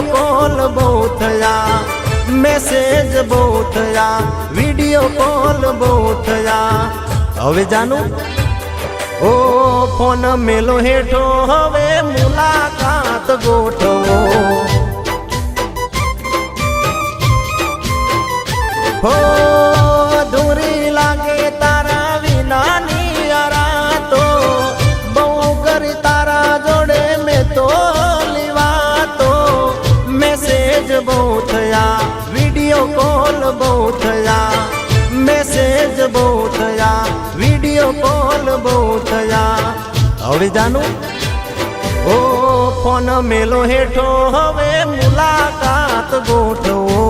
Call बहू थया, message बहु थया, वीडियो कॉल बहु थया। हवे जानू ओ फोन मेलो हेठो हवे मुलाकात गोठवो। हो दूरी लागे तारा विना नियारा तो बहु करी तारा जोड़े में तो लिवा तो। मैसेज बहु थया, वीडियो कॉल बहु थया, मैसेज बहु थया, वीडियो कॉल बहु थया। हवे जानू ओ फोन मेलो हेठो हवे मुलाकात गोठवो।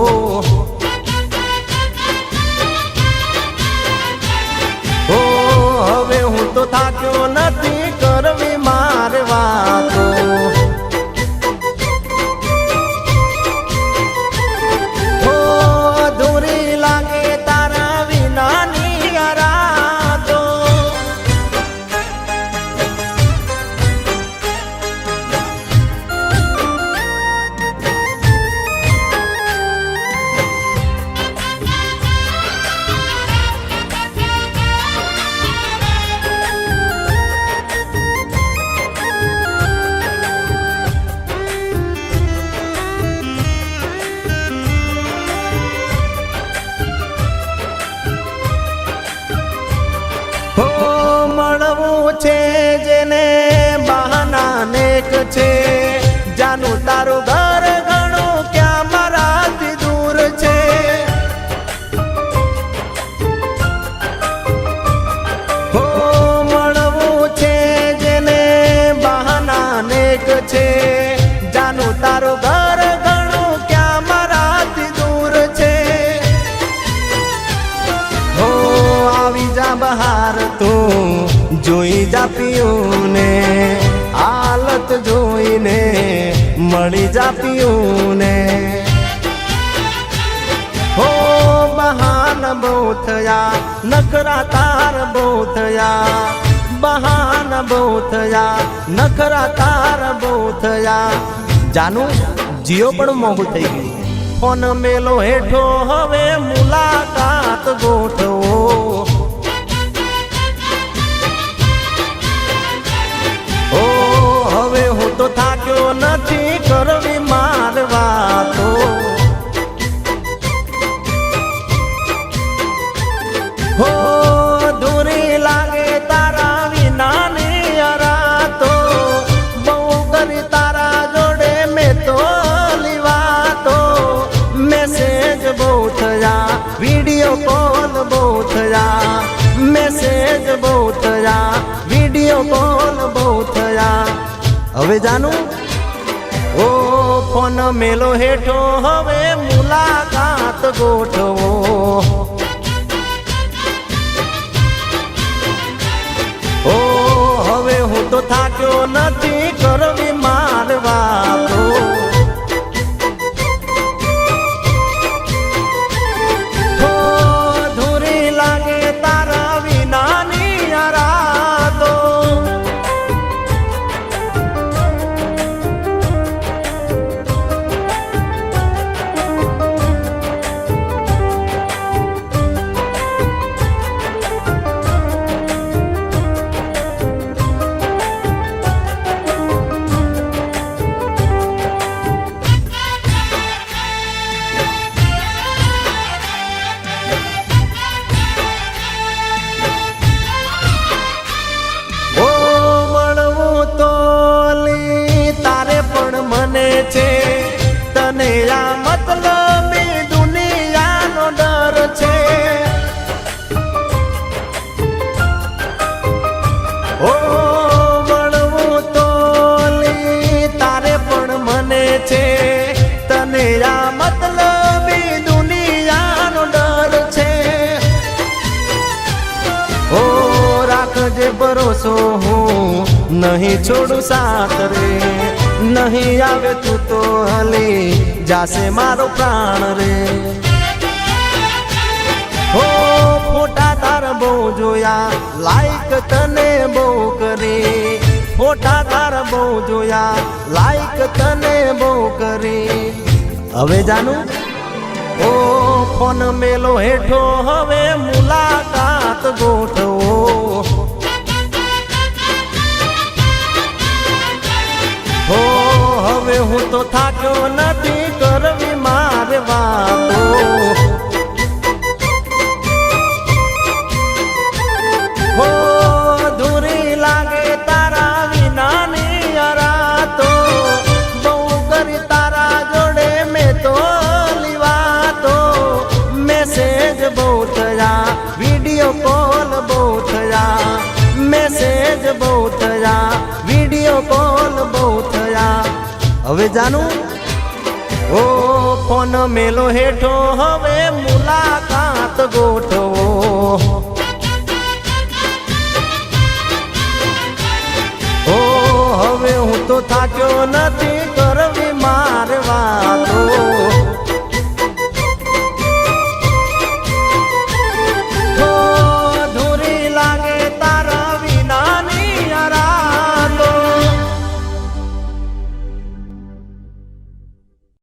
ओ हवे हूँ तो थाक्यो नथी करवी मारे वातो। जेने बहाना नेक छे, जानू तारू घर घणो क्या माराथी दूर छे। हो मळवू छे जेने बहाना नेक छे, जानू तारू घर घणो क्या माराथी दूर छे। हो आवी जा बहार तू जोई जा पीऊने, हालत जोईने मળી जा पीऊने। हो बहान बहु थया, नखरा तार बहु थया, बहान बहु थया, नखरा तार बहु थया। जानू जियो पण मोंघू थई गयुं। फोन मेलो हेठो हवे मुलाकात गोठवो। तो थाक्यो नथी करवी मार वातो। हो दूरी लागे तारा विना नियारा तो बहु करी तारा जोड़े में तो लिवा तो। मैसेज बहु थया, वीडियो कॉल बहु थया, मैसेज बहु थया, वीडियो कॉल बहु थया। हवे जानू ओ फोन मेलो हेठो हवे मुलाकात गोठवो। ओ हवे हूँ तो थाक्यो नथी करवी मार वातो। हो दूरी लागे तारा विना नियारा तो। तने आ मतलबी दुनिया नो डर छे। ओ वणवू तोली तारे पण मने छे, तने आ मतलबी दुनिया नो डर छे। ओ राखजे भरोसो हूँ नहीं छोड़ू साथ रे, नहीं आवे तू तो हली जासे मारो प्राण रे। हो फोटा तार बहु जोया, लाइक तने बहु करी, ફોટા તાર બહુ જોયા, લાઈક તને બહુ કરી. હવે જાનું ઓ ફોન મેલો હેઠો, હવે મુલાકાત ગોઠવો. હો હવે હું તો થાક્યો નથી કરવી મારે વાતો. હો દૂરી લાગે તારા વિનાની અરાતો, બહુ કરી તારા જોડે મેં તો લીવાતો. મેસેજ બહુ થયા, વિડીયો કોલ બહુ થયા, મેસેજ બહુ થયા, વિડીયો કોલ બહુ થયા. હવે જાનું ઓ ફોન મેલો હેઠો, હવે મુલાકાત ગોઠવો. ઓ હવે હું તો થાક્યો નથી